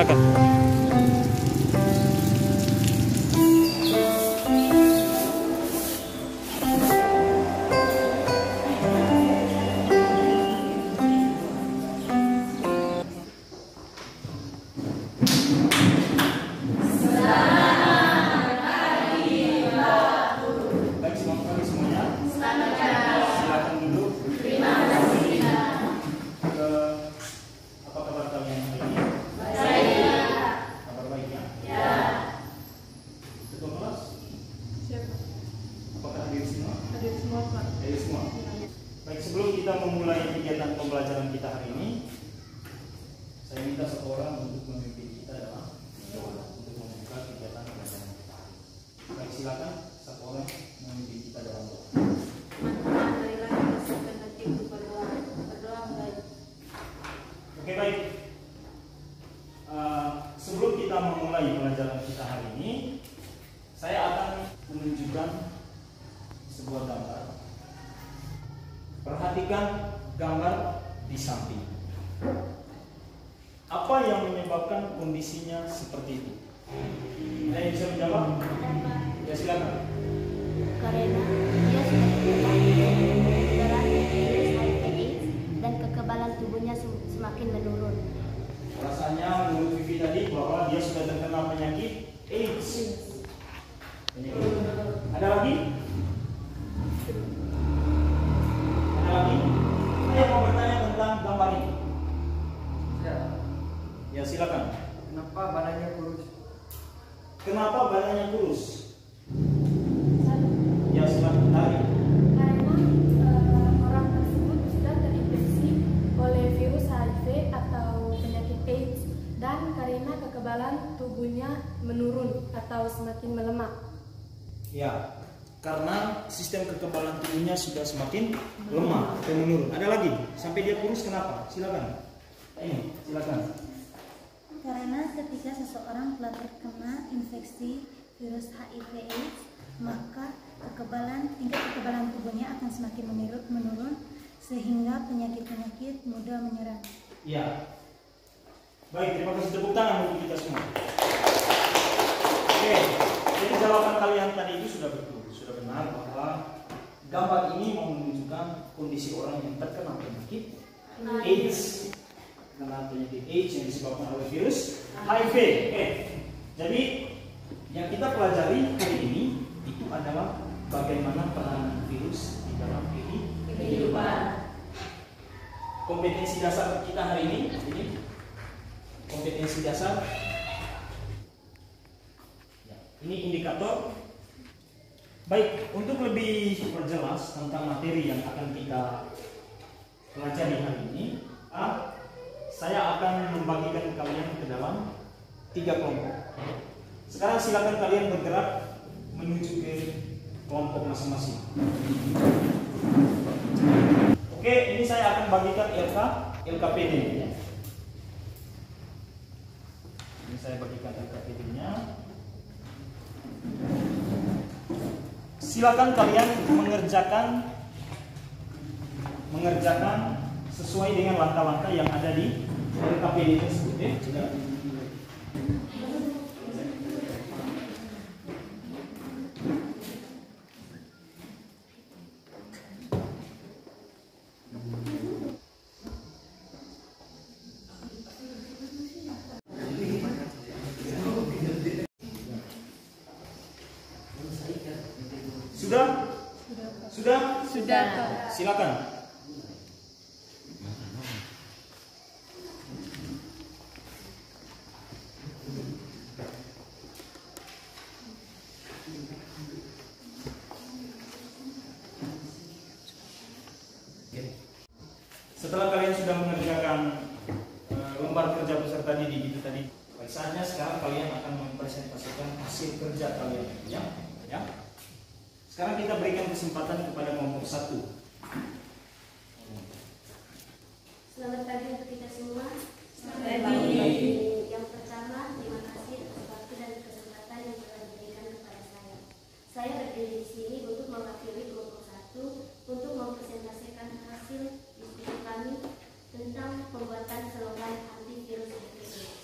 silakan. Baik, sebelum kita memulai kegiatan pembelajaran kita hari ini, saya minta satu orang untuk memimpin kita dalam untuk membuka kegiatan pembelajaran kita hari ini. Baik, silakan satu orang memimpin kita dalam doa. Oke, baik. Sebelum kita memulai pelajaran kita hari ini, saya akan menunjukkan sebuah gambar. Perhatikan gambar di samping. Apa yang menyebabkan kondisinya seperti itu? Ada yang bisa menjawab? Ya, silakan. Karena dia sudah terkena virus HIV/AIDS dan kekebalan tubuhnya semakin menurun. Rasanya menurut Vivi tadi bahwa dia sudah terkena penyakit AIDS. Ada lagi? Saya mau bertanya tentang gambar ini. Ya, silakan. Kenapa badannya kurus? Kenapa badannya kurus? Ya, silakan. Tadi. Karena orang tersebut sudah terinfeksi oleh virus HIV atau penyakit AIDS dan karena kekebalan tubuhnya menurun atau semakin melemah. Ya, karena sistem kekebalan tubuhnya sudah semakin lemah atau menurun. Ada lagi? Sampai dia kurus kenapa? Silakan. Ini, silakan. Karena ketika seseorang telah terkena infeksi virus HIV/AIDS, maka tingkat kekebalan tubuhnya akan semakin menurun sehingga penyakit-penyakit mudah menyerang. Ya. Baik, terima kasih, tepuk tangan untuk kita semua. Oke, jadi jawaban kalian tadi itu sudah betul. Sudah benar bahwa gambar ini mau menunjukkan kondisi orang yang terkena penyakit AIDS, karena penyakit AIDS yang disebabkan oleh virus HIV. Oke, jadi yang kita pelajari hari ini itu adalah bagaimana peranan virus di dalam kehidupan. Kompetensi dasar kita hari ini kompetensi dasar. Ya, ini indikator. Baik, untuk lebih perjelas tentang materi yang akan kita pelajari hari ini, saya akan membagikan kalian ke dalam 3 kelompok. Sekarang silakan kalian bergerak menuju ke kelompok masing-masing. Oke, ini saya akan bagikan LKPD ya. Ini saya bagikan LKPD-nya. Silakan kalian mengerjakan sesuai dengan langkah-langkah yang ada di LKPD tersebut. Sudah? Silakan. Setelah kalian sudah mengerjakan lembar kerja peserta didik itu tadi, saatnya sekarang kalian akan mempresentasikan hasil kerja kalian, ya. Sekarang kita berikan kesempatan kepada kelompok 1. Selamat pagi untuk kita semua. Selamat pagi. Yang pertama, terima kasih atas waktu dan kesempatan yang telah diberikan kepada saya. Saya berdiri di sini untuk mewakili kelompok 1 untuk mempresentasikan hasil diskusi kami tentang pembuatan slogan antivirus HIV/AIDS.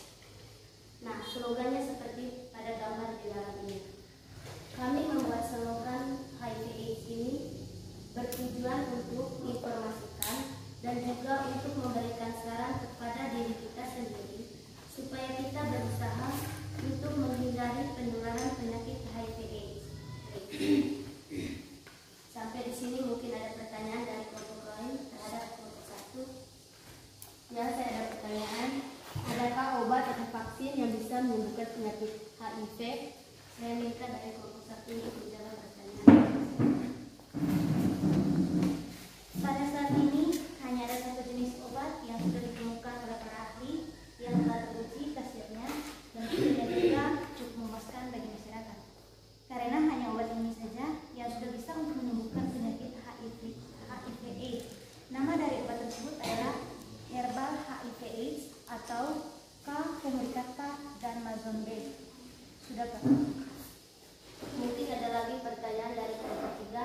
penyakit HIV. Saya minta dari kelompok 1 untuk menjawab pertanyaan. Pada saat ini hanya ada satu jenis obat yang sudah ditemukan oleh para ahli yang telah teruji khasiatnya dan juga cukup memuaskan bagi masyarakat. Karena hanya obat ini saja yang sudah bisa untuk menyembuhkan penyakit HIV/AIDS. Nama dari obat tersebut adalah herbal HIV/AIDS atau K-Humulcata dan Mazon B. Sudah Pak? Mungkin ada lagi pertanyaan dari kelompok 3.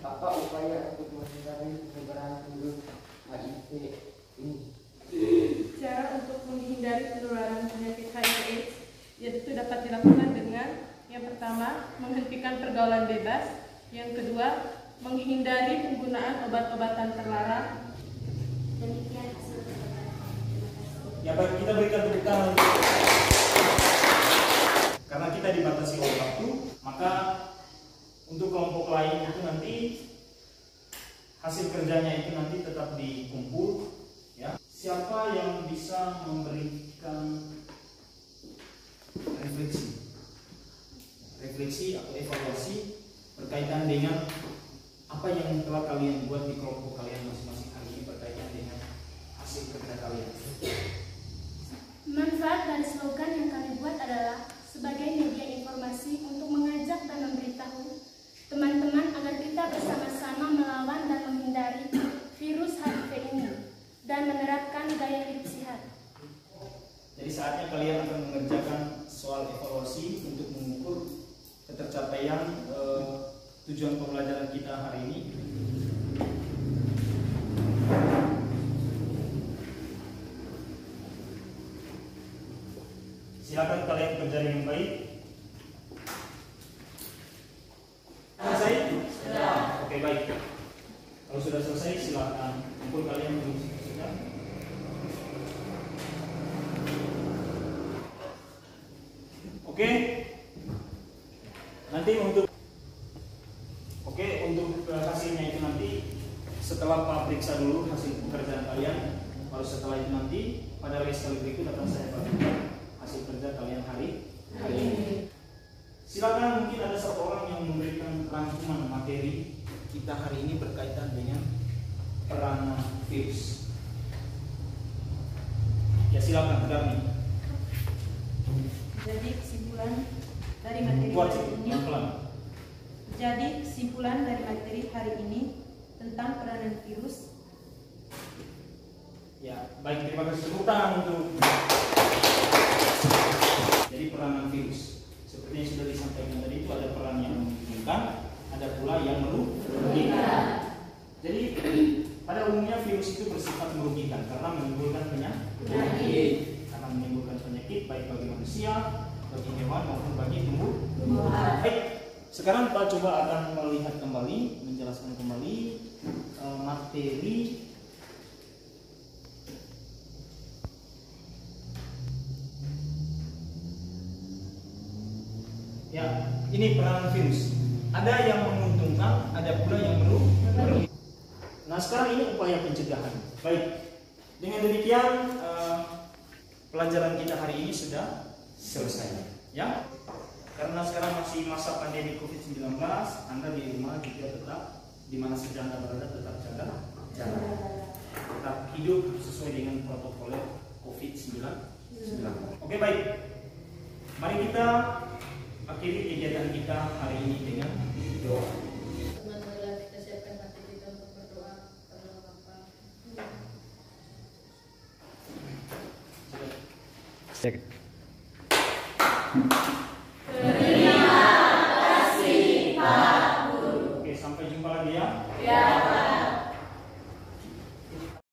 Apa upaya untuk menghindari penyebaran virus HIV ini? Cara untuk menghindari penularan penyakit HIV/AIDS yaitu dapat dilakukan dengan yang pertama, menghentikan pergaulan bebas, yang kedua, menghindari penggunaan obat-obatan terlarang. Demikian hasil pertanyaan. Terima kasih. Ya baik, kita berikan tepuk tangan. Karena kita dibatasi oleh waktu, maka untuk kelompok lain itu nanti hasil kerjanya itu nanti tetap dikumpul. Ya. Siapa yang bisa memberikan refleksi atau evaluasi berkaitan dengan apa yang telah kalian buat di kelompok kalian masing-masing hari ini berkaitan dengan hasil kerja kalian? Manfaat dari slogan yang kami buat adalah sebagai media informasi untuk mengajak dan memberitahu teman-teman agar kita bersama-sama melawan dan menghindari virus HIV ini dan menerapkan gaya hidup sehat. Jadi saatnya kalian akan mengerjakan soal evaluasi untuk mengukur ketercapaian tujuan pembelajaran kita hari ini. Silakan kalian kerja dengan baik. Selesai? Sudah. Oke, baik. Kalau sudah selesai, silakan kumpul kalian berdiskusikan. Oke. Nanti untuk hasilnya itu nanti setelah Pak periksa dulu hasil pekerjaan kalian, baru setelah itu nanti pada les kali berikut akan saya bagikan hasil kerja kalian hari ini. Silakan, mungkin ada satu orang yang memberikan rangkuman materi kita hari ini berkaitan dengan peranan virus. Ya silakan, Darmi. Jadi kesimpulan dari materi hari ini tentang peranan virus. Ya, baik, terima kasih. Tepuk tangan untuk. Jadi peranan virus, seperti yang sudah disampaikan tadi, itu ada peran yang menguntungkan, ada pula yang merugikan. Jadi pada umumnya virus itu bersifat merugikan karena menimbulkan penyakit. Karena menimbulkan penyakit baik bagi manusia, bagi hewan maupun bagi tumbuhan. Baik, sekarang Pak coba akan melihat kembali, menjelaskan kembali materi ya, ini peranan virus. Ada yang menguntungkan, ada pula yang merugikan. Nah, sekarang ini upaya pencegahan. Baik, dengan demikian pelajaran kita hari ini sudah selesai, ya. Karena sekarang masih masa pandemi COVID-19, Anda di rumah juga tetap, di mana saja Anda berada, tetap jaga jarak, tetap hidup sesuai dengan protokol COVID-19. Oke, baik. Mari kita akhiri kegiatan kita hari ini dengan doa. Teman-teman, kita siapkan hati kita untuk berdoa kepada Bapa. Terima kasih Pak Guru. Oke, sampai jumpa lagi ya. Ya Pak.